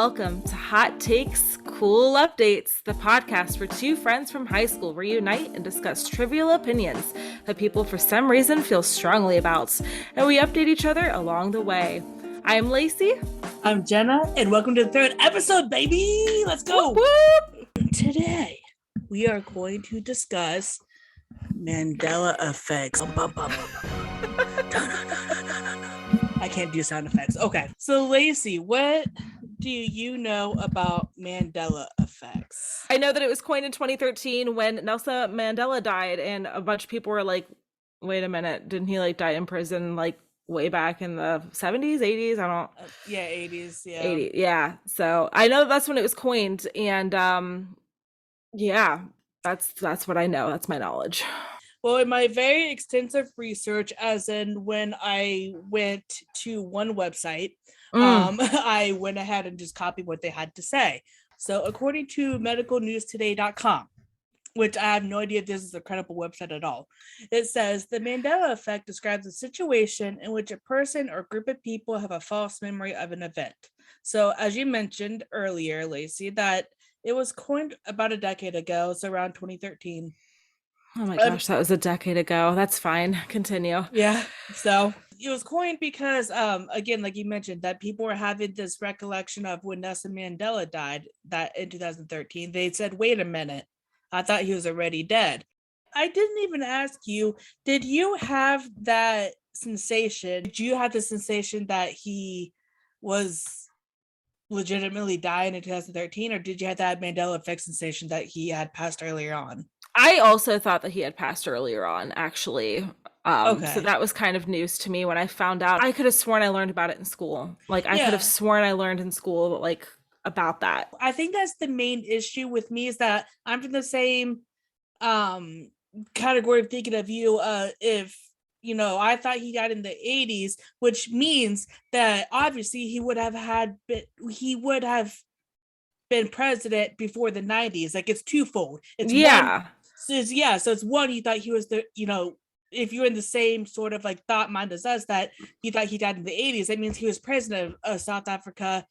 Welcome to Hot Takes, Cool Updates, the podcast where two friends from high school reunite and discuss trivial opinions that people for some reason feel strongly about, and we update each other along the way. I'm Lacey. I'm Jenna, and welcome to the third episode, baby! Let's go! Whoop, whoop. Today, we are going to discuss Mandela Effects. I can't do sound effects. Okay, so Lacey, what do you know about Mandela Effects? I know that it was coined in 2013 when Nelson Mandela died, and a bunch of people were like, wait a minute, didn't he like die in prison like way back in the 70s, 80s? I don't yeah, 80s, yeah. 80s, yeah. So I know that's when it was coined, and yeah, that's what I know. That's my knowledge. Well, in my very extensive research, as in when I went to one website, I went ahead and just copied what they had to say. So according to medicalnewstoday.com, which I have no idea if this is a credible website at all, it says the Mandela Effect describes a situation in which a person or group of people have a false memory of an event. So as you mentioned earlier, Lacey, that it was coined about a decade ago, so around 2013. Oh my gosh, that was a decade ago. That's fine. Continue. Yeah. So it was coined because, again, like you mentioned, that people were having this recollection of when Nelson Mandela died that in 2013. They said, wait a minute, I thought he was already dead. I didn't even ask you, did you have that sensation? Did you have the sensation that he was legitimately dying in 2013, or did you have that Mandela Effect sensation that he had passed earlier on? I also thought that he had passed earlier on, actually. Okay. So that was kind of news to me when I found out. I could have sworn I learned about it in school. Like, I could have sworn I learned in school, like, about that. I think that's the main issue with me, is that I'm from the same category of thinking of you. If you know, I thought he died in the 80s, which means that obviously he would have been president before the 90s. Like, it's twofold. It's yeah. So it's one, you thought he was the, you know, if you're in the same sort of like thought mind as us, that you thought he died in the 80s, that means he was president of South Africa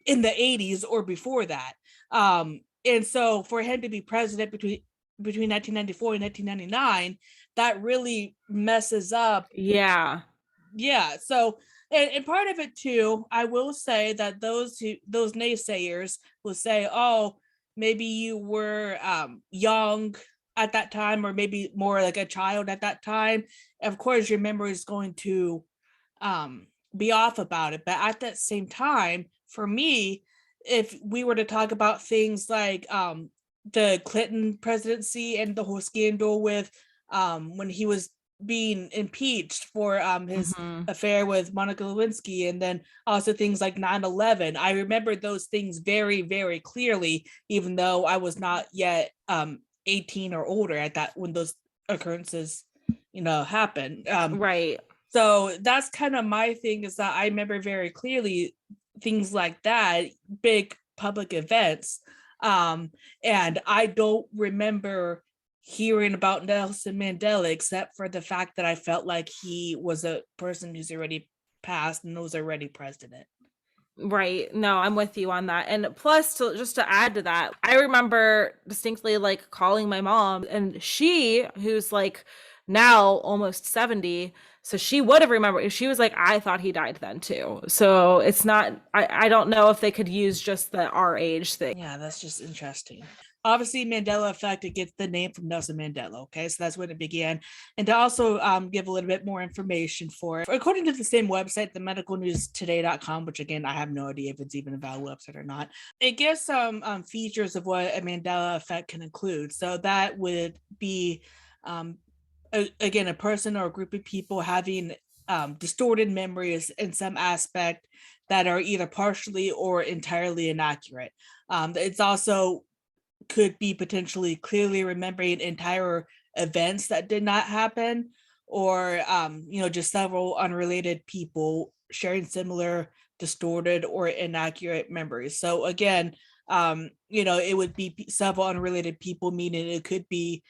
in the 80s or before that. And so for him to be president between 1994 and 1999, that really messes up. Yeah. So and part of it too, I will say that those naysayers will say, oh, maybe you were young at that time, or maybe more like a child at that time. Of course, your memory is going to be off about it. But at that same time, for me, if we were to talk about things like the Clinton presidency and the whole scandal with when he was being impeached for his affair with Monica Lewinsky, and then also things like 9/11, I remember those things very, very clearly, even though I was not yet 18 or older at that when those occurrences, you know, happened. Right. So that's kind of my thing, is that I remember very clearly things like that, big public events. And I don't remember hearing about Nelson Mandela, except for the fact that I felt like he was a person who's already passed and was already president. Right. No, I'm with you on that. And plus, just to add to that, I remember distinctly like calling my mom, and she, who's like now almost 70, so she would have remembered. She was like, I thought he died then too. So it's not, I don't know if they could use just the our age thing. Yeah, that's just interesting. Obviously, Mandela Effect, it gets the name from Nelson Mandela. Okay, so that's when it began. And to also give a little bit more information for it, according to the same website, the medicalnewstoday.com, which again, I have no idea if it's even a valid website or not, it gives some features of what a Mandela Effect can include. So that would be, again, a person or a group of people having distorted memories in some aspect that are either partially or entirely inaccurate. It's also could be potentially clearly remembering entire events that did not happen, or you know, just several unrelated people sharing similar distorted or inaccurate memories. So again, you know, it would be several unrelated people, meaning it could be,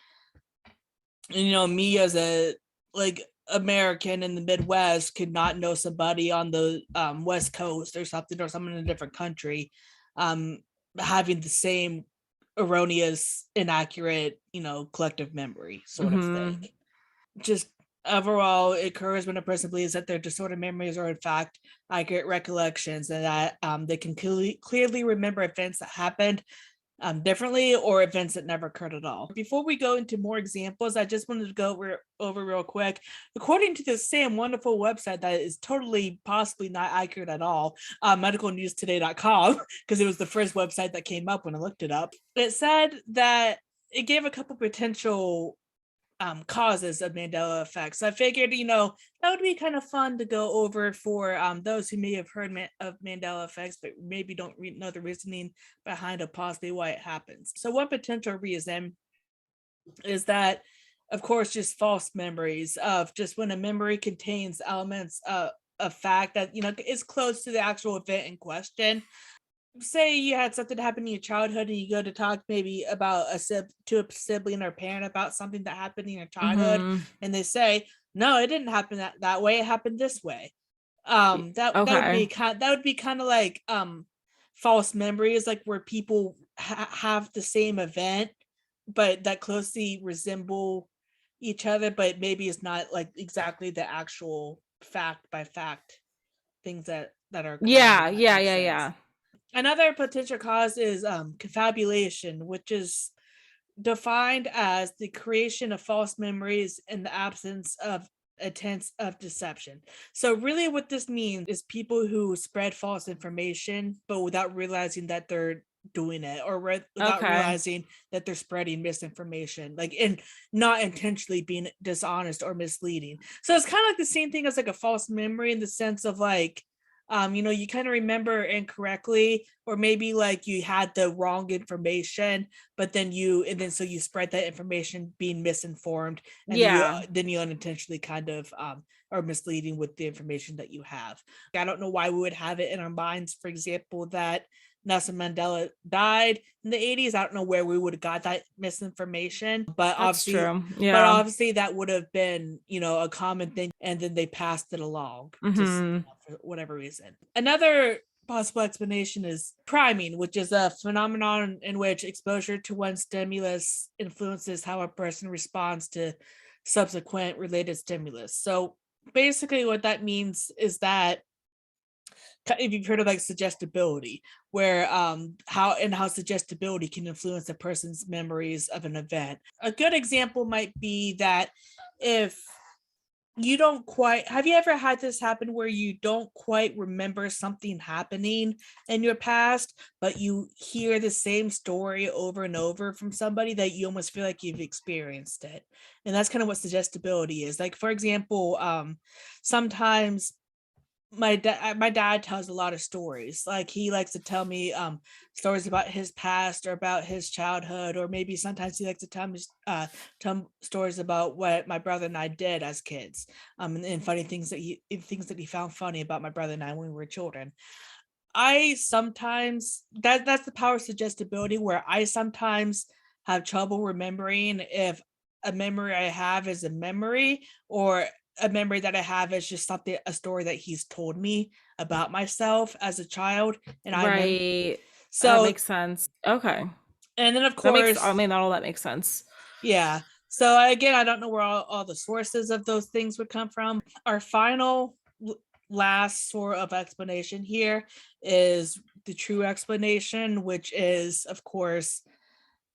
you know, me as a like American in the Midwest could not know somebody on the West Coast or something, or someone in a different country. um, having the same erroneous, inaccurate, collective memory sort of thing. Mm-hmm. Just overall, it occurs when a person believes that their distorted memories are in fact accurate recollections, and that they can clearly remember events that happened differently, or events that never occurred at all. Before we go into more examples, I just wanted to go over real quick. According to the same wonderful website that is totally possibly not accurate at all, medicalnewstoday.com, because it was the first website that came up when I looked it up, it said that it gave a couple potential causes of Mandela effect. So I figured, that would be kind of fun to go over for those who may have heard of Mandela effects, but maybe don't know the reasoning behind it, possibly why it happens. So one potential reason is that, of course, just false memories of just when a memory contains elements of fact that, is close to the actual event in question. Say you had something happen in your childhood and you go to talk maybe about to a sibling or parent about something that happened in your childhood, Mm-hmm. and they say, no, it didn't happen that way, it happened this way. Okay. That would be kind of like false memories, like where people have the same event but that closely resemble each other, but maybe it's not like exactly the actual fact by fact things that are occurring, if Yeah, that yeah, makes yeah, sense. yeah. Another potential cause is confabulation, which is defined as the creation of false memories in the absence of attempts of deception. So, really, what this means is people who spread false information, but without realizing that they're doing it, or without Okay. realizing that they're spreading misinformation, like, and not intentionally being dishonest or misleading. So it's kind of like the same thing as like a false memory, in the sense of like, you kind of remember incorrectly, or maybe like you had the wrong information, but then so you spread that information being misinformed, and Yeah. then you unintentionally kind of are misleading with the information that you have. I don't know why we would have it in our minds, for example, that Nelson Mandela died in the 80s. I don't know where we would have got that misinformation, That's true. but Yeah. obviously that would have been, a common thing, and then they passed it along, just Mm-hmm. for whatever reason. Another possible explanation is priming, which is a phenomenon in which exposure to one stimulus influences how a person responds to subsequent related stimulus. So basically, what that means is that, if you've heard of like suggestibility, where how suggestibility can influence a person's memories of an event. A good example might be that, if you don't quite have you ever had this happen where you don't quite remember something happening in your past, but you hear the same story over and over from somebody, that you almost feel like you've experienced it? And that's kind of what suggestibility is. Like, for example, sometimes my dad tells a lot of stories. Like, he likes to tell me stories about his past or about his childhood, or maybe sometimes he likes to tell stories about what my brother and I did as kids, and funny things that he found funny about my brother and I when we were children. I sometimes that's the power of suggestibility, where I sometimes have trouble remembering if a memory I have is a memory, or a memory that I have is just a story that he's told me about myself as a child. And I remember, Right. That so, makes sense. Okay. and then of I course, mean, all that makes sense. yeah. So again, I don't know where all the sources of those things would come from. Our final last sort of explanation here is the true explanation, which is, of course,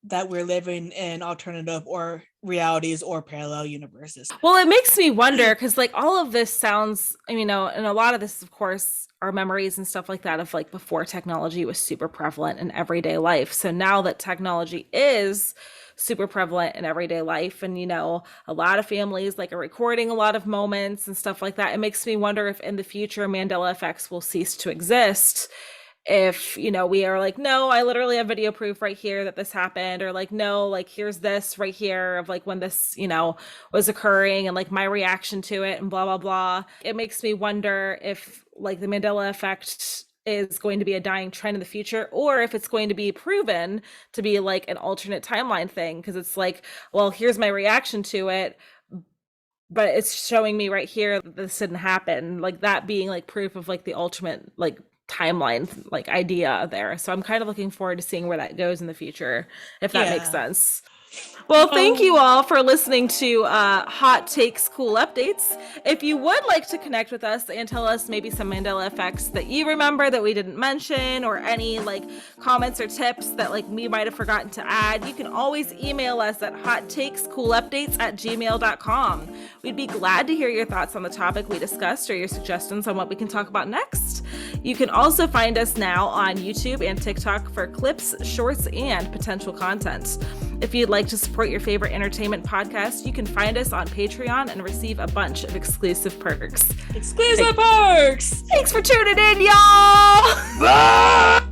that we're living in alternative or realities or parallel universes. Well, it makes me wonder because, like, all of this sounds, and a lot of this, of course, are memories and stuff like that of like before technology was super prevalent in everyday life. So now that technology is super prevalent in everyday life, and, a lot of families like are recording a lot of moments and stuff like that, it makes me wonder if in the future Mandela effects will cease to exist, if we are like, no, I literally have video proof right here that this happened, or like, no, like, here's this right here of like when this was occurring, and like my reaction to it, and blah blah blah. It makes me wonder if like the Mandela effect is going to be a dying trend in the future, or if it's going to be proven to be like an alternate timeline thing, because it's like, well, here's my reaction to it, but it's showing me right here that this didn't happen, like that being like proof of like the ultimate like timeline like idea there. So I'm kind of looking forward to seeing where that goes in the future, if that makes sense. Well, thank you all for listening to Hot Takes Cool Updates. If you would like to connect with us and tell us maybe some Mandela effects that you remember that we didn't mention, or any like comments or tips that like we might have forgotten to add, you can always email us at hottakescoolupdates@gmail.com. We'd be glad to hear your thoughts on the topic we discussed or your suggestions on what we can talk about next. You can also find us now on YouTube and TikTok for clips, shorts, and potential content. If you'd like to support your favorite entertainment podcast, you can find us on Patreon and receive a bunch of exclusive perks. Exclusive perks! Thanks for tuning in, y'all! Bye!